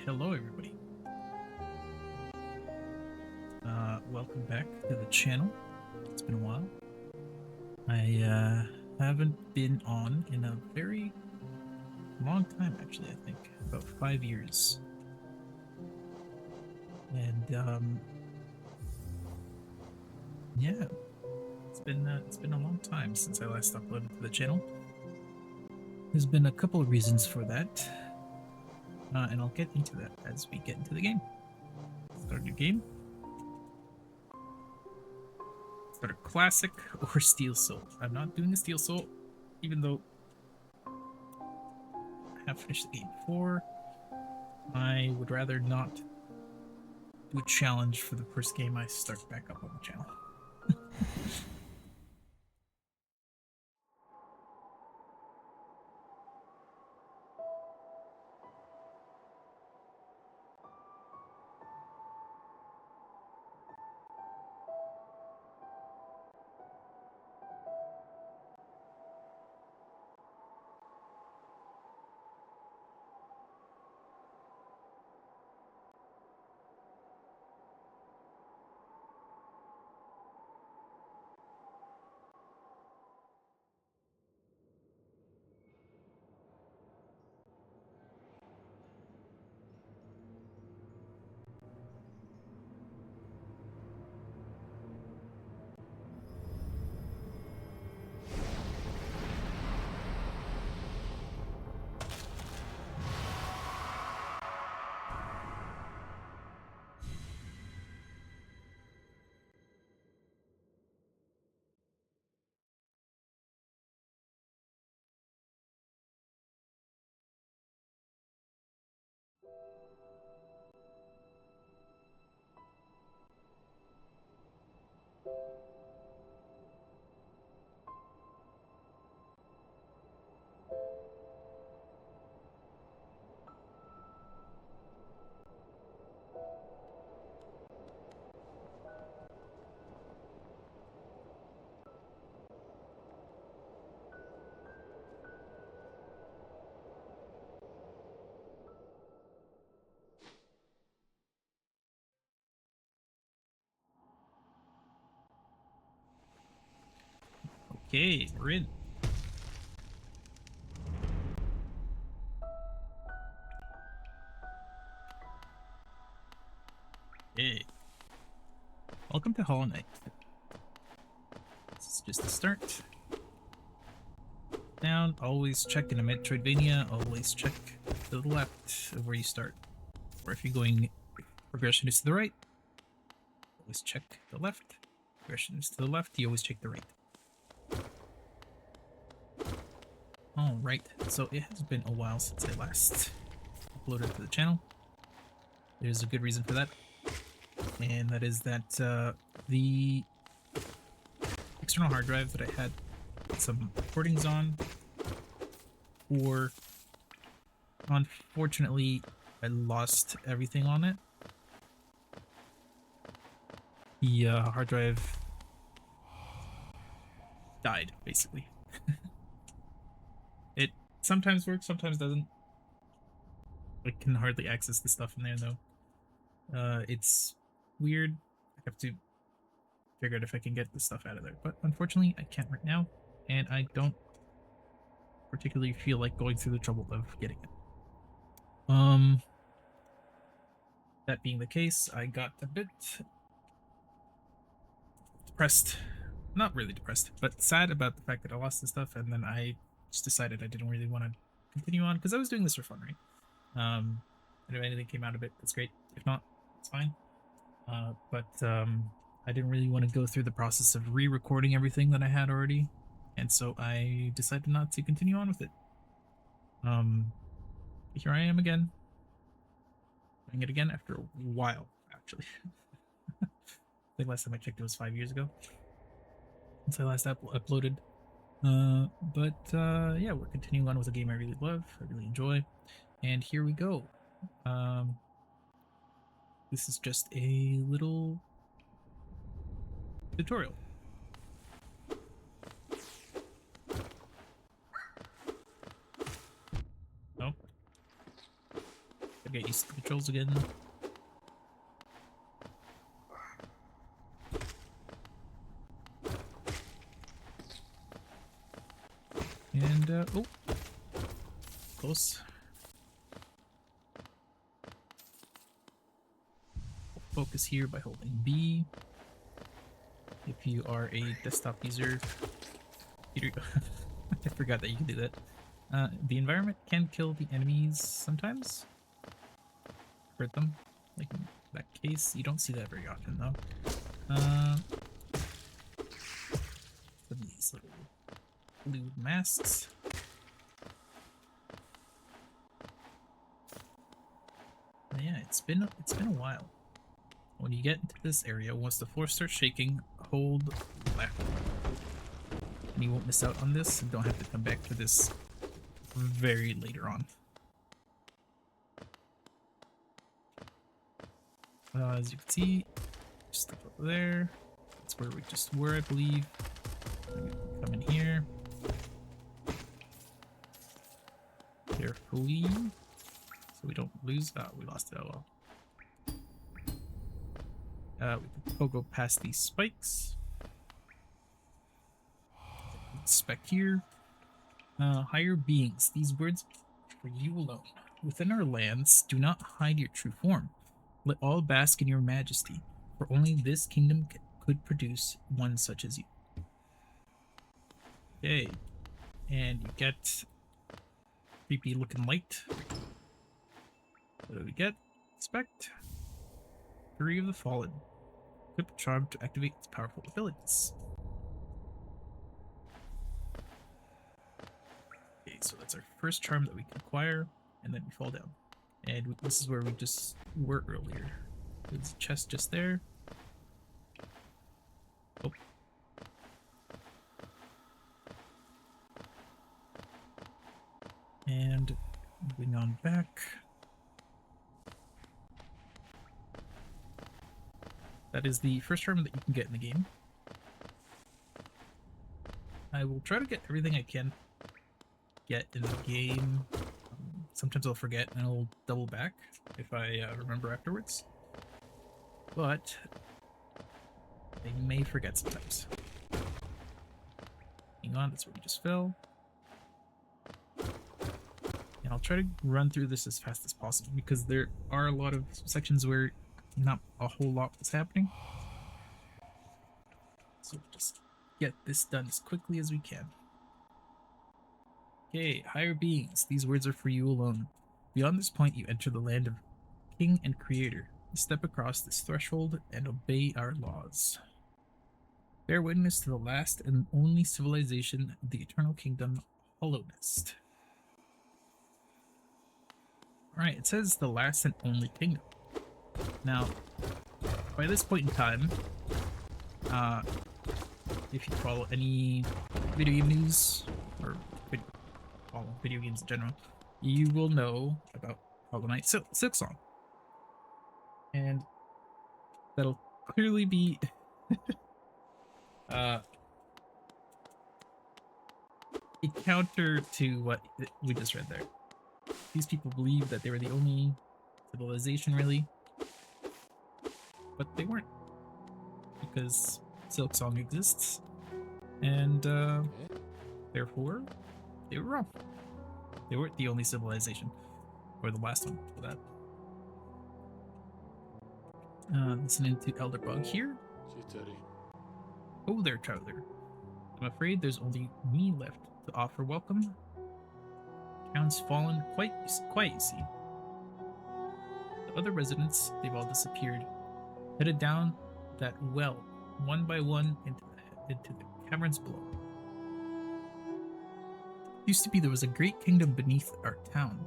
hello everybody. Welcome back to the channel. It's been a while. I haven't been on in a very long time, actually. I think about 5 years. And yeah, it's been a long time since I last uploaded to the channel. There's been a couple of reasons for that, and I'll get into that as we get into the game. Start a new game. Start a classic or Steel Soul. I'm not doing a Steel Soul, even though I have finished the game before. I would rather not do a challenge for the first game I start back up on the channel. Okay, we're in. Hey. Welcome to Hallownest. This is just the start. Down, always check in a Metroidvania, always check to the left of where you start. Or if you're going progression is to the right, always check the left. Progression is to the left, you always check the right. Alright, so it has been a while since I last uploaded to the channel. There's a good reason for that. And that is that the external hard drive that I had some recordings on, or unfortunately I lost everything on it. The hard drive died, basically. It sometimes works, sometimes doesn't. I can hardly access the stuff in there though. It's weird. I have to figure out if I can get the stuff out of there, but unfortunately I can't right now, and I don't particularly feel like going through the trouble of getting it. That being the case, I got a bit depressed. Not really depressed, but sad about the fact that I lost the stuff, and then I just decided I didn't really want to continue on, because I was doing this for fun, right? And if anything came out of it, that's great. If not, it's fine. But I didn't really want to go through the process of re-recording everything that I had already, and so I decided not to continue on with it. Here I am again, doing it again after a while, actually. I think last time I checked it was 5 years ago since I last uploaded. Yeah, we're continuing on with a game I really love, I really enjoy, and here we go. This is just a little tutorial. Oh. Gotta get used to the controls again. And, oh, close. Focus here by holding B. If you are a desktop user, I forgot that you can do that. The environment can kill the enemies sometimes. Hurt them. Like in that case, you don't see that very often though. These little blue masks. But yeah, it's been a while. When you get into this area, once the floor starts shaking, hold left. And you won't miss out on this and don't have to come back to this very later on. As you can see, just up there. That's where we just were, I believe. Come in here. Carefully. So we don't lose. Oh, we lost it. Oh well. We can go past these spikes. Inspect here. Higher beings. These words are for you alone. Within our lands, do not hide your true form. Let all bask in your majesty, for only this kingdom could produce one such as you. Okay. And you get creepy looking light. What do we get? Inspect. Fury of the Fallen. Equip a charm to activate its powerful abilities. Okay, so that's our first charm that we can acquire, and then we fall down. And this is where we just were earlier. There's a chest just there. Oh. And moving on back. That is the first charm that you can get in the game. I will try to get everything I can get in the game. Sometimes I'll forget and I'll double back if I remember afterwards. But I may forget sometimes. Hang on, that's where we just fell. And I'll try to run through this as fast as possible because there are a lot of sections where not a whole lot was happening. So just get this done as quickly as we can. Okay, higher beings. These words are for you alone. Beyond this point, you enter the land of King and Creator. Step across this threshold and obey our laws. Bear witness to the last and only civilization, the eternal kingdom, Hallownest. Alright, it says the last and only kingdom. Now, by this point in time, if you follow any video game news, or follow video games in general, you will know about Hollow Knight Silksong. And that'll clearly be a counter to what we just read there. These people believe that they were the only civilization, really. But they weren't, because Silksong exists, and therefore they were wrong. They weren't the only civilization, or the last one for that. Listening to Elderbug here. Oh there, traveler. I'm afraid there's only me left to offer welcome. Town's fallen quite, you see. The other residents, they've all disappeared. Headed down that well, one by one, into the caverns below. Used to be there was a great kingdom beneath our town.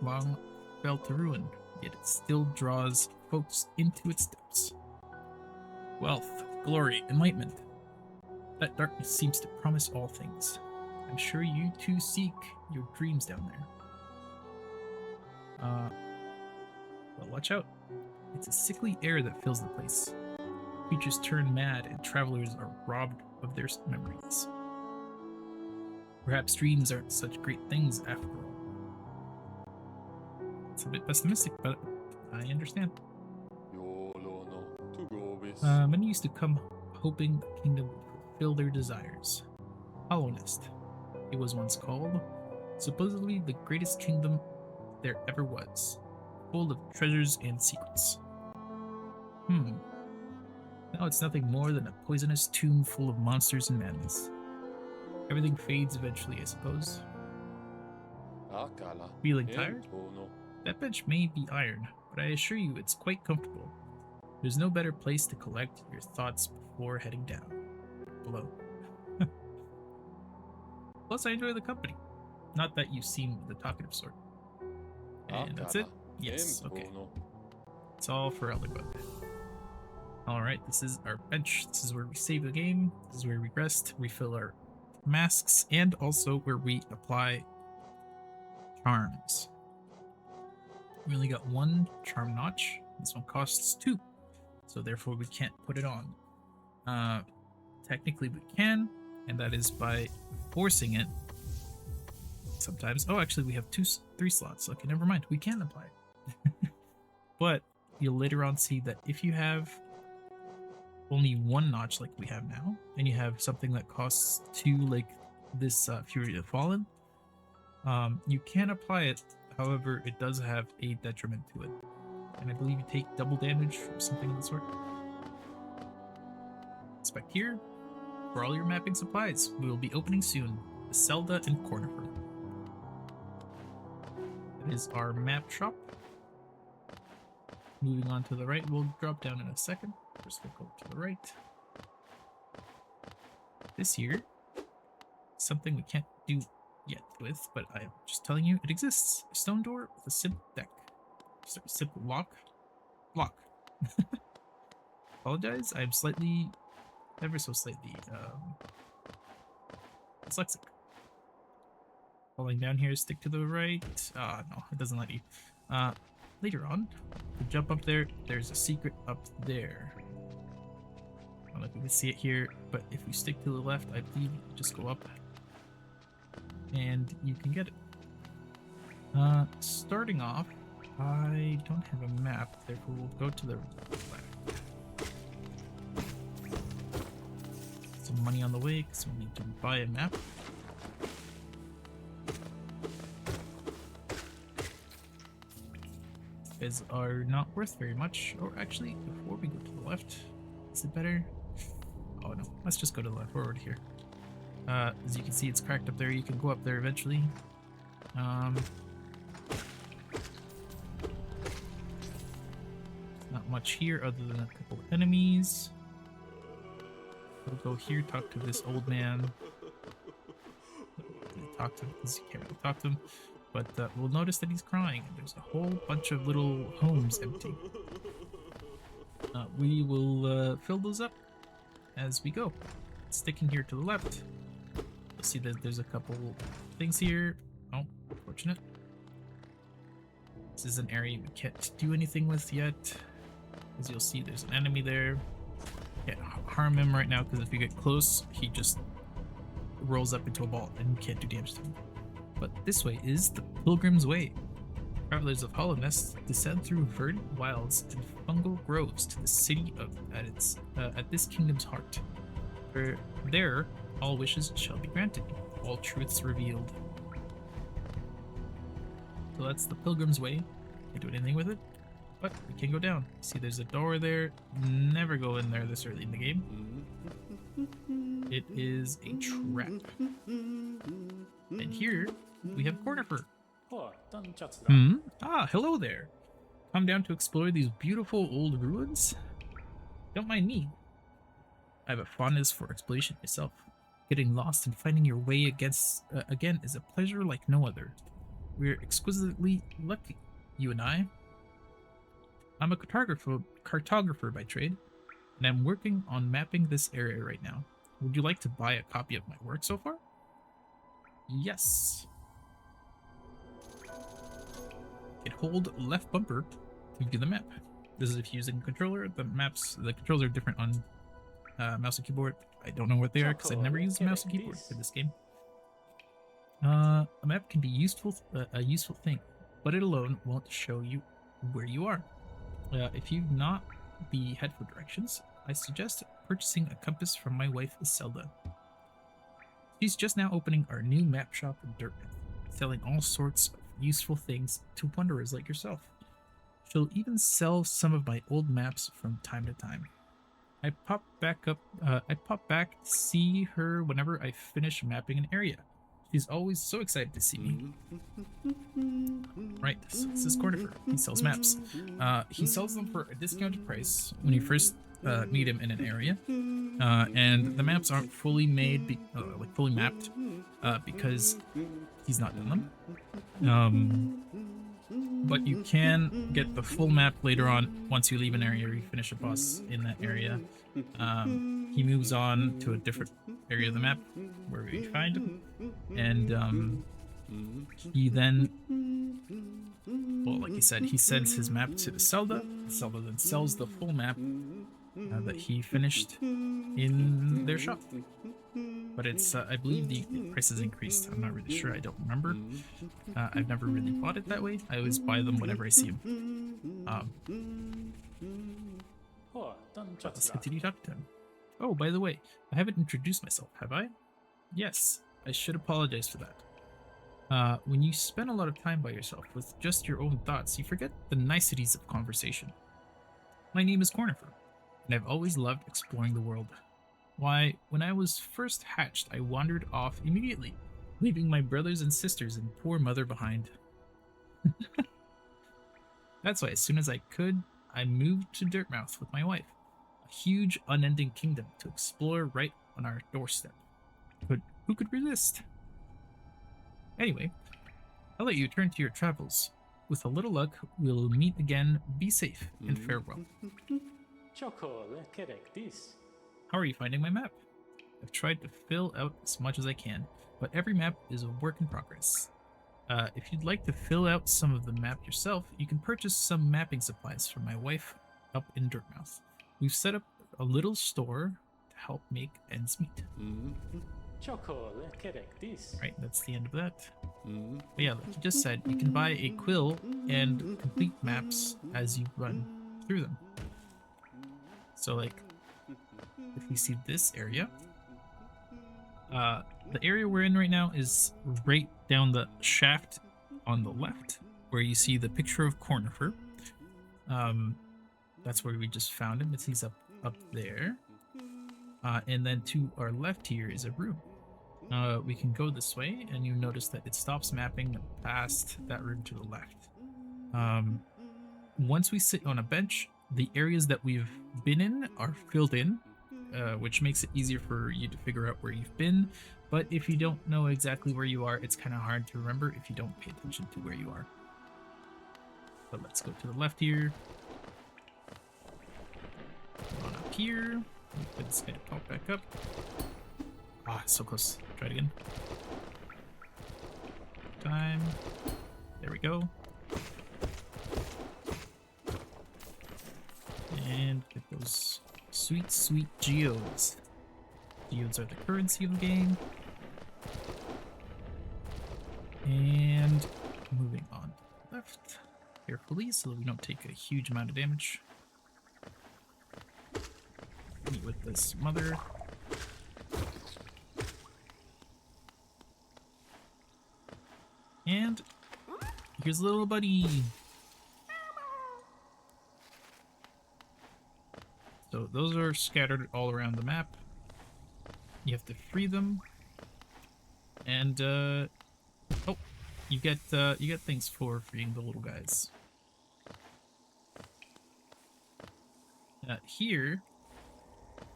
Long fell to ruin, yet it still draws folks into its depths. Wealth, glory, enlightenment. That darkness seems to promise all things. I'm sure you too seek your dreams down there. Well, watch out. It's a sickly air that fills the place. Creatures turn mad and travelers are robbed of their memories. Perhaps dreams aren't such great things after all. It's a bit pessimistic, but I understand. 養老の to go with. Many used to come hoping the kingdom would fulfill their desires. Hallownest, it was once called, supposedly the greatest kingdom there ever was, full of treasures and secrets. Now it's nothing more than a poisonous tomb full of monsters and madness. Everything fades eventually, I suppose. Feeling tired? That bench may be iron, but I assure you it's quite comfortable. There's no better place to collect your thoughts before heading down. Below. Plus, I enjoy the company. Not that you seem the talkative sort. And that's it? Yes, okay. It's all for Elderbug. Alright, this is our bench. This is where we save the game. This is where we rest, refill our masks, and also where we apply charms. We only got one charm notch. This one costs 2. So therefore we can't put it on. Technically we can, and that is by forcing it. Sometimes. Oh, actually we have 3 slots. Okay, never mind. We can apply it. But you'll later on see that if you have only one notch like we have now, and you have something that costs 2 like this Fury of the Fallen, you can apply it. However, it does have a detriment to it. And I believe you take double damage or something of the sort. Expect here, for all your mapping supplies, we will be opening soon, Iselda and Cornifer. That is our map shop. Moving on to the right, we'll drop down in a second. First we'll go to the right. This here, something we can't do yet with, but I'm just telling you, it exists. A stone door with a simple deck. Simple lock. Apologize, I'm slightly, ever so slightly, dyslexic. Falling down here, stick to the right. No, it doesn't let you. Later on, to jump up there, there's a secret up there. I don't know if you can see it here, but if you stick to the left, I believe you just go up and you can get it. Starting off, I don't have a map, therefore we'll go to the left. Some money on the way, because we need to buy a map. These are not worth very much. Or actually, before we go to the left, is it better? Oh no, let's just go to the left. We're already here. As you can see, it's cracked up there. You can go up there eventually. Not much here other than a couple of enemies. We'll go here, talk to this old man. Talk to him because you can't really talk to him. But we'll notice that he's crying, and there's a whole bunch of little homes empty. We will fill those up as we go. Sticking here to the left, you'll see that there's a couple things here. Oh, unfortunate. This is an area we can't do anything with yet. As you'll see, there's an enemy there. Can't harm him right now, because if you get close, he just rolls up into a ball, and you can't do damage to him. But this way is the Pilgrim's Way. Travelers of Hallownest descend through verdant wilds and fungal groves to the city at this kingdom's heart. For there, all wishes shall be granted, all truths revealed. So that's the Pilgrim's Way. Can't do anything with it, but we can go down. See, there's a door there. Never go in there this early in the game. It is a trap. And here we have Cornifer. Ah, hello there. Come down to explore these beautiful old ruins? Don't mind me. I have a fondness for exploration myself. Getting lost and finding your way again is a pleasure like no other. We're exquisitely lucky, you and I. I'm a cartographer by trade, and I'm working on mapping this area right now. Would you like to buy a copy of my work so far? Yes. Hit hold left bumper to view the map. This is if you're using a controller. The controls are different on mouse and keyboard. I don't know what they are because I never used a mouse and keyboard for this game. A map can be a useful thing. but it alone won't show you where you are. If you not be head for directions, I suggest purchasing a compass from my wife Iselda. She's just now opening our new map shop in Dirtmouth, selling all sorts of useful things to wanderers like yourself. She'll even sell some of my old maps from time to time. I pop back to see her whenever I finish mapping an area. She's always so excited to see me. Right, so this is Cornifer. He sells maps. He sells them for a discounted price when you first meet him in an area. And the maps aren't fully made, fully mapped, because he's not done them. But you can get the full map later on once you leave an area or you finish a boss in that area. He moves on to a different area of the map where we find him, and he then, well, like he said, he sends his map to Iselda. Iselda then sells the full map that he finished in their shop. But it's, I believe the price has increased. I'm not really sure. I don't remember. I've never really bought it that way. I always buy them whenever I see them. Let's continue talking to him. Oh, by the way, I haven't introduced myself, have I? Yes, I should apologize for that. When you spend a lot of time by yourself with just your own thoughts, you forget the niceties of conversation. My name is Cornifer, and I've always loved exploring the world. Why, when I was first hatched, I wandered off immediately, leaving my brothers and sisters and poor mother behind. That's why as soon as I could, I moved to Dirtmouth with my wife, a huge, unending kingdom to explore right on our doorstep. But who could resist? Anyway, I'll let you turn to your travels. With a little luck, we'll meet again. Be safe, and farewell. How are you finding my map? I've tried to fill out as much as I can, but every map is a work in progress. If you'd like to fill out some of the map yourself, you can purchase some mapping supplies from my wife up in Dirtmouth. We've set up a little store to help make ends meet. Right, that's the end of that. But yeah, like you just said, you can buy a Quill and complete maps as you run through them. So like, if we see this area, the area we're in right now is right down the shaft on the left, where you see the picture of Cornifer. That's where we just found him. He's up there. And then to our left here is a room. We can go this way, and you notice that it stops mapping past that room to the left. Once we sit on a bench, the areas that we've been in are filled in, which makes it easier for you to figure out where you've been. But if you don't know exactly where you are, it's kind of hard to remember if you don't pay attention to where you are. But let's go to the left here. Come on up here. It's gonna pop back up. Ah, so close. Try it again. Time. There we go. And get those sweet, sweet geodes. Geodes are the currency of the game. And moving on to the left carefully so that we don't take a huge amount of damage. Meet with this mother. And here's a little buddy. So those are scattered all around the map. You have to free them, and oh, you get things for freeing the little guys. Here,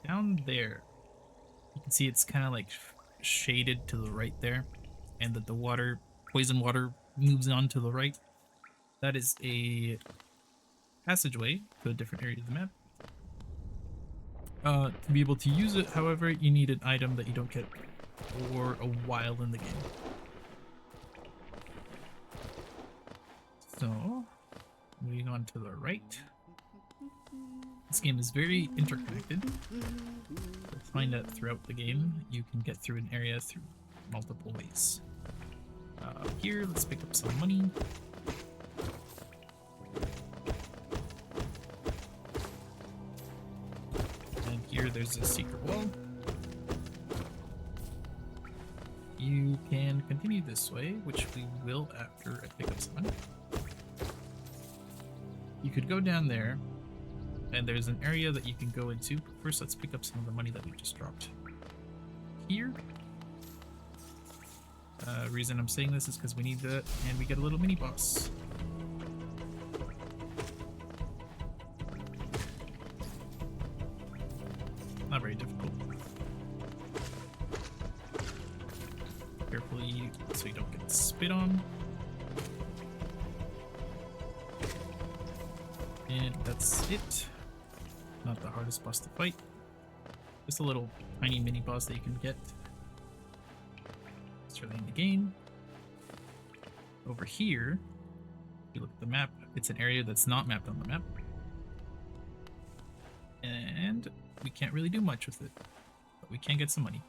down there, you can see it's kind of like shaded to the right there, and that the water, poison water, moves on to the right. That is a passageway to a different area of the map. To be able to use it, however, you need an item that you don't get for a while in the game. So, moving on to the right. This game is very interconnected. You'll find that throughout the game, you can get through an area through multiple ways. Here, let's pick up some money. there's a secret wall. You can continue this way, which we will after I pick up someone. You could go down there, and there's an area that you can go into. But first, let's pick up some of the money that we just dropped here. Reason I'm saying this is because we need that, and we get a little mini boss. Not very difficult. Carefully so you don't get spit on. And that's it. Not the hardest boss to fight. Just a little tiny mini boss that you can get. It's early in the game. Over here, if you look at the map, it's an area that's not mapped on the map. And we can't really do much with it, but we can get some money.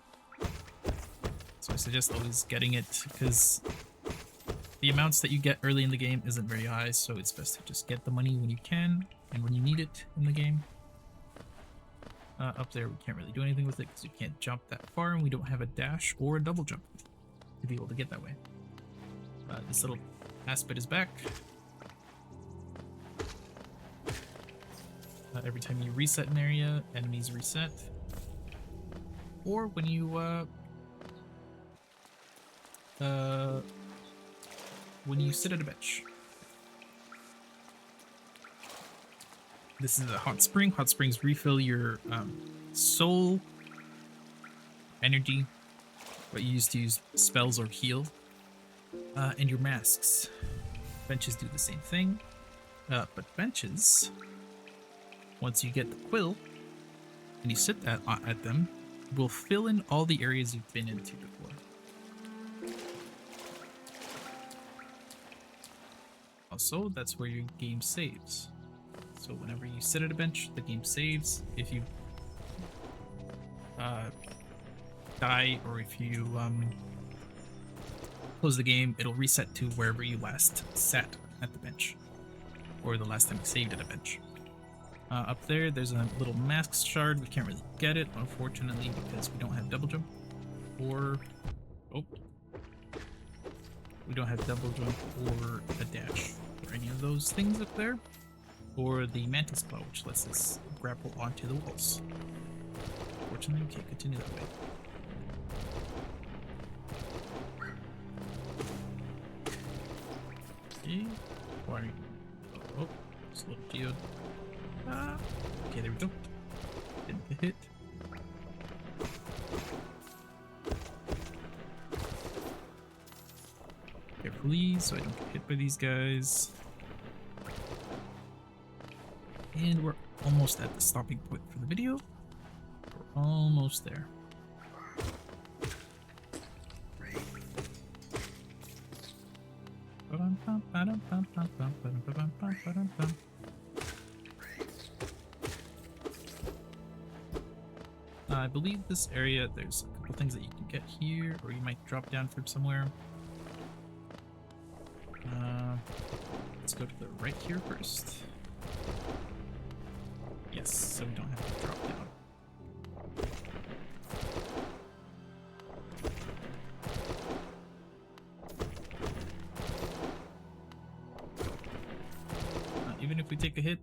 So I suggest always getting it, because the amounts that you get early in the game isn't very high, so it's best to just get the money when you can and when you need it in the game. Up there we can't really do anything with it because you can't jump that far, and we don't have a dash or a double jump to be able to get that way. This little aspect is back. Every time you reset an area, enemies reset. Or when you sit at a bench. This is a hot spring. Hot springs refill your soul energy, what you use to use spells or heal, and your masks. Benches do the same thing, but benches, once you get the quill and you sit at them, will fill in all the areas you've been into before. Also, that's where your game saves. So whenever you sit at a bench, the game saves. If you die, or if you close the game, it'll reset to wherever you last sat at the bench, or the last time you saved at a bench. Up there, there's a little mask shard. We can't really get it, unfortunately, because we don't have double jump, or we don't have double jump or a dash, or any of those things up there, or the mantis claw, which lets us grapple onto the walls. Fortunately, we can't continue that way. Okay, why? Oh, it's a little geode. Okay, there we go. Didn't get hit. Carefully, so I don't get hit by these guys. And we're almost at the stopping point for the video. We're almost there. I believe this area, there's a couple things that you can get here, or you might drop down from somewhere. Let's go to the right here first. Yes, so we don't have to drop down. Even if we take a hit,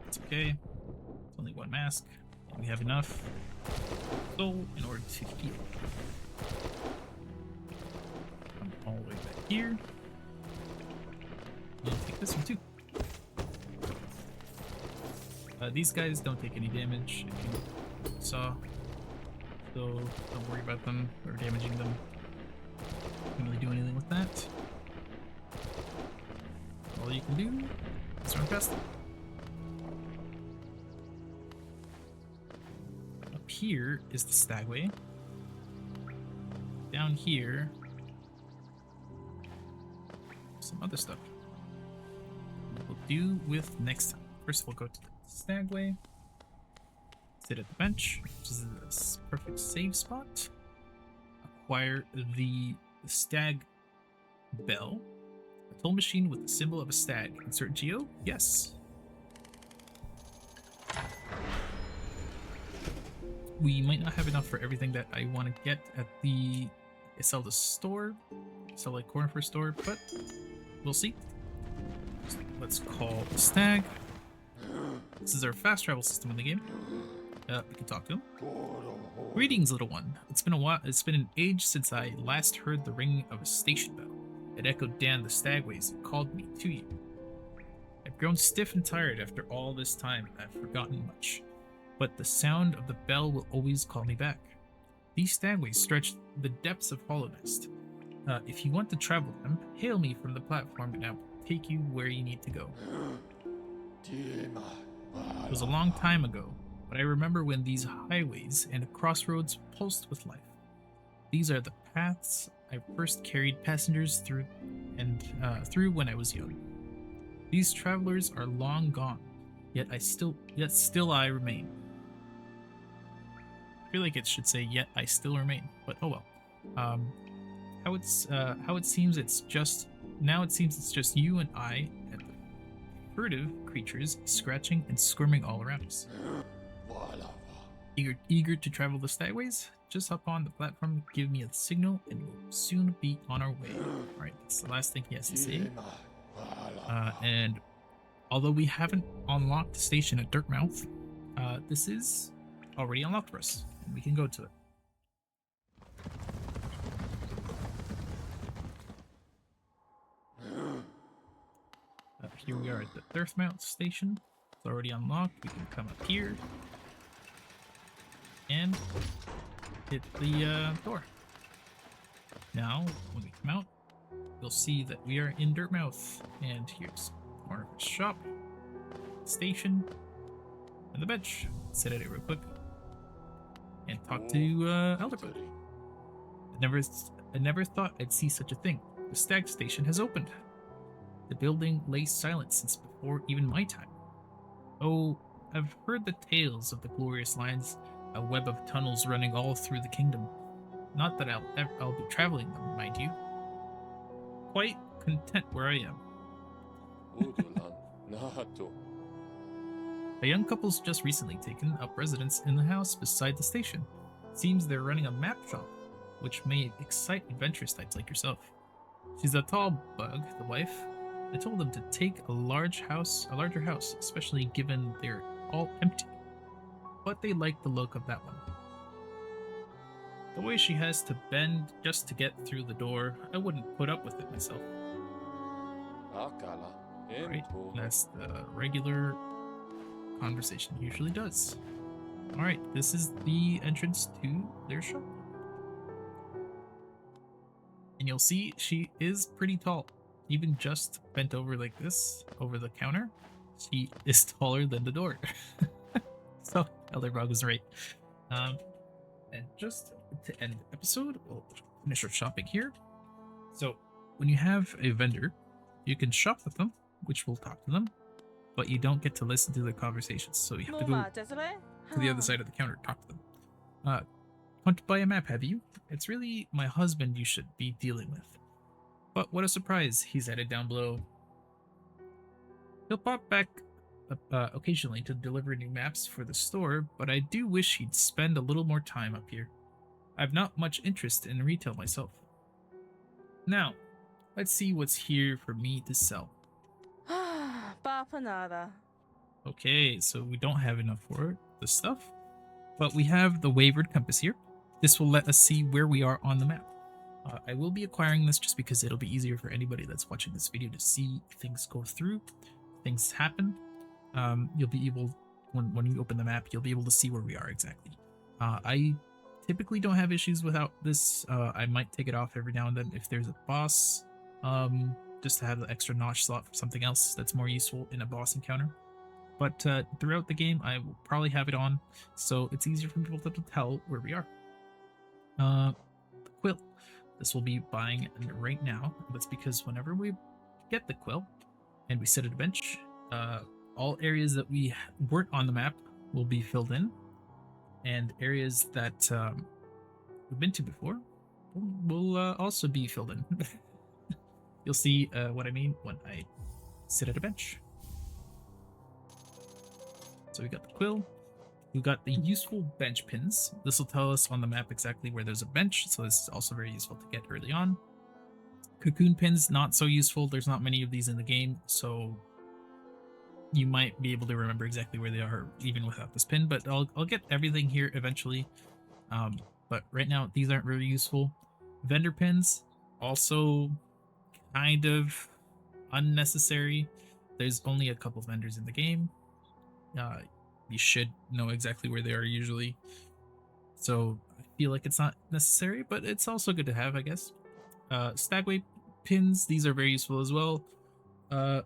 it's okay. It's only one mask, and we have enough soul in order to heal. Come all the way back here. And take this one too. These guys don't take any damage, if you saw, so don't worry about them or damaging them. Can't really do anything with that. All you can do is run past them. Up here is the Stagway. Down here, some other stuff we'll do with next time. First, we'll go to the Stagway, sit at the bench, which is this perfect save spot. Acquire the Stag Bell, a toll machine with the symbol of a stag. Insert geo? Yes. we might not have enough for everything that I want to get at the Iselda store, Iselda Cornifer store, but we'll see. So let's call Stag. This is our fast travel system in the game. We can talk to him. Greetings, little one. It's been a while. It's been an age since I last heard the ringing of a station bell. It echoed down the stagways and called me to you. I've grown stiff and tired after all this time, and I've forgotten much. But the sound of the bell will always call me back. These stagways stretch the depths of Hallownest. If you want to travel them, hail me from the platform and I will take you where you need to go. It was a long time ago, but I remember when these highways and crossroads pulsed with life. These are the paths I first carried passengers through when I was young. These travelers are long gone, yet still I remain. I feel like it should say yet I still remain, but oh well. How it seems it's just you and I and the furtive creatures scratching and squirming all around us. Eager to travel the stagways? Just hop on the platform, give me a signal, and we'll soon be on our way. Alright, that's the last thing he has to say. And although we haven't unlocked the station at Dirtmouth, this is already unlocked for us, and we can go to it. Here we are at the Dirtmouth station. It's already unlocked. We can come up here and hit the door. Now, when we come out, you'll see that we are in Dirtmouth, and here's Cornifer's shop, station, and the bench. Sit at it real quick and talk to Elderbug. I never thought I'd see such a thing. The Stag station has opened. The building lay silent since before even my time. Oh, I've heard the tales of the glorious lines, a web of tunnels running all through the kingdom. Not that I'll be traveling them, mind you. Quite content where I am. A young couple's just recently taken up residence in the house beside the station. Seems they're running a map shop, which may excite adventurous types like yourself. She's a tall bug, the wife. I told them to take a larger house, especially given they're all empty. But they like the look of that one. The way she has to bend just to get through the door, I wouldn't put up with it myself. Right, that's the regular conversation usually does. Alright, this is the entrance to their shop. And you'll see she is pretty tall. Even just bent over like this, over the counter, she is taller than the door. So, Elderbug was right. And just to end the episode, we'll finish our shopping here. So, when you have a vendor, you can shop with them, which will talk to them, but you don't get to listen to their conversations, so you have to go to the other side of the counter to talk to them. Want to buy a map, have you? It's really my husband you should be dealing with. But what a surprise, he's headed down below. He'll pop back occasionally to deliver new maps for the store, but I do wish he'd spend a little more time up here. I've not much interest in retail myself. Now, let's see what's here for me to sell. Okay, so we don't have enough for the stuff, but we have the wavered compass here. This will let us see where we are on the map. I will be acquiring this just because it'll be easier for anybody that's watching this video to see things go through, things happen. You'll be able, when you open the map, you'll be able to see where we are exactly. I typically don't have issues without this. I might take it off every now and then if there's a boss, just to have the extra notch slot for something else that's more useful in a boss encounter. But throughout the game, I will probably have it on, so it's easier for people to tell where we are. The Quill. This will be buying right now. That's because whenever we get the Quill and we sit at a bench, all areas that we weren't on the map will be filled in, and areas that we've been to before will also be filled in. You'll see what I mean when I sit at a bench. So we got the Quill, We've got the useful bench pins. This will tell us on the map exactly where there's a bench, so this is also very useful to get early on. Cocoon pins, not so useful. There's not many of these in the game, so you might be able to remember exactly where they are even without this pin, but I'll get everything here eventually. But right now, these aren't very useful. Vendor pins, also kind of unnecessary. There's only a couple vendors in the game. You should know exactly where they are usually. So I feel like it's not necessary, but it's also good to have, I guess. Stagway pins, these are very useful as well. The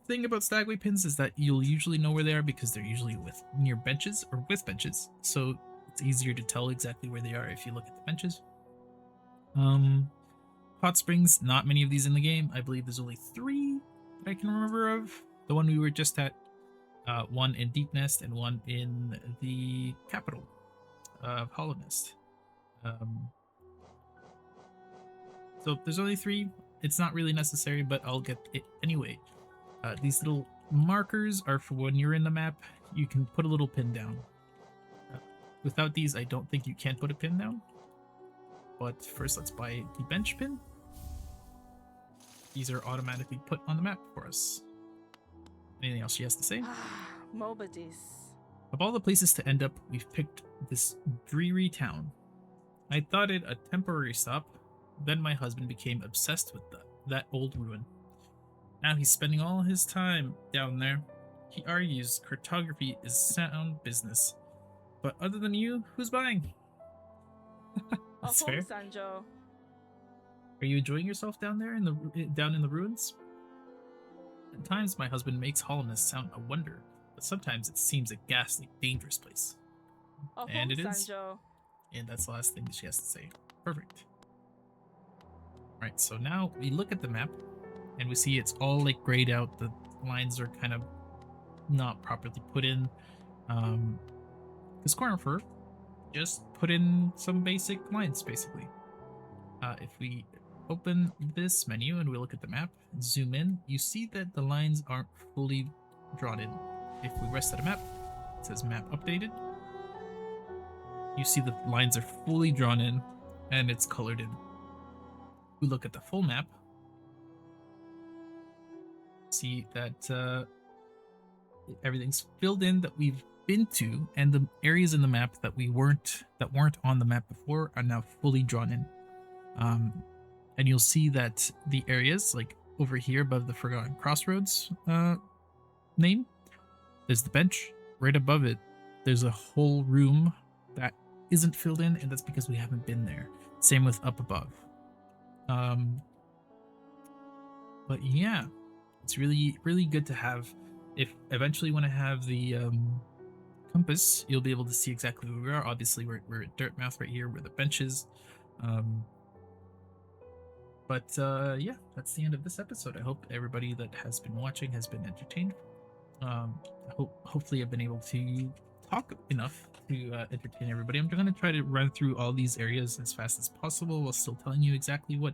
thing about Stagway pins is that you'll usually know where they are because they're usually near benches or with benches. So it's easier to tell exactly where they are if you look at the benches. Hot springs, not many of these in the game. I believe there's only 3 that I can remember of. The one we were just at, one in Deepnest and one in the capital of Hallownest. So there's only 3. It's not really necessary, but I'll get it anyway. These little markers are for when you're in the map. You can put a little pin down. Without these, I don't think you can put a pin down. But first, let's buy the bench pin. These are automatically put on the map for us. Anything else she has to say? Mobadis. Of all the places to end up, we've picked this dreary town. I thought it a temporary stop. Then my husband became obsessed with that old ruin. Now he's spending all his time down there. He argues cartography is sound business. But other than you, who's buying? That's fair. Sanjo. Are you enjoying yourself down there down in the ruins? At times, my husband makes Hallownest sound a wonder, but sometimes it seems a ghastly, dangerous place. And it is. And that's the last thing she has to say. Perfect. Alright, so now we look at the map, and we see it's all like grayed out. The lines are kind of not properly put in. Because Cornifer just put in some basic lines, basically. If we open this menu and we look at the map, zoom in, you see that the lines aren't fully drawn in. If we rest at a map, it says map updated. You see the lines are fully drawn in and it's colored in. We look at the full map, see that everything's filled in that we've been to, and the areas in the map that weren't on the map before are now fully drawn in. And you'll see that the areas, like over here above the Forgotten Crossroads name, there's the bench. Right above it, there's a whole room that isn't filled in, and that's because we haven't been there. Same with up above. But yeah, it's really, really good to have. If eventually you want to have the compass, you'll be able to see exactly where we are. Obviously, we're at Dirtmouth right here, where the bench is. But yeah, that's the end of this episode. I hope everybody that has been watching has been entertained. Hopefully I've been able to talk enough to entertain everybody. I'm going to try to run through all these areas as fast as possible while still telling you exactly what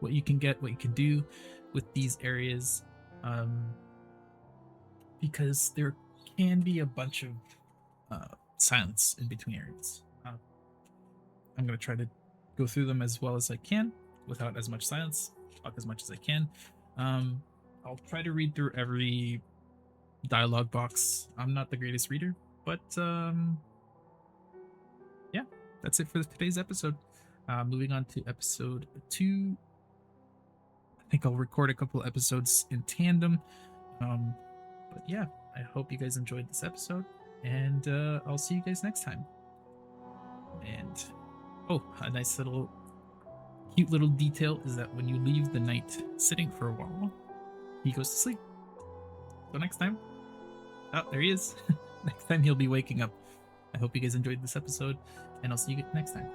you can get, what you can do with these areas, because there can be a bunch of silence in between areas. I'm going to try to go through them as well as I can without as much silence, talk as much as I can. I'll try to read through every dialogue box. I'm not the greatest reader, but yeah, that's it for today's episode. Moving on to episode 2. I think I'll record a couple episodes in tandem. But yeah, I hope you guys enjoyed this episode, and I'll see you guys next time. And oh, a nice little cute little detail is that when you leave the knight sitting for a while, he goes to sleep. So next time, oh, there he is. Next time he'll be waking up. I hope you guys enjoyed this episode, and I'll see you next time.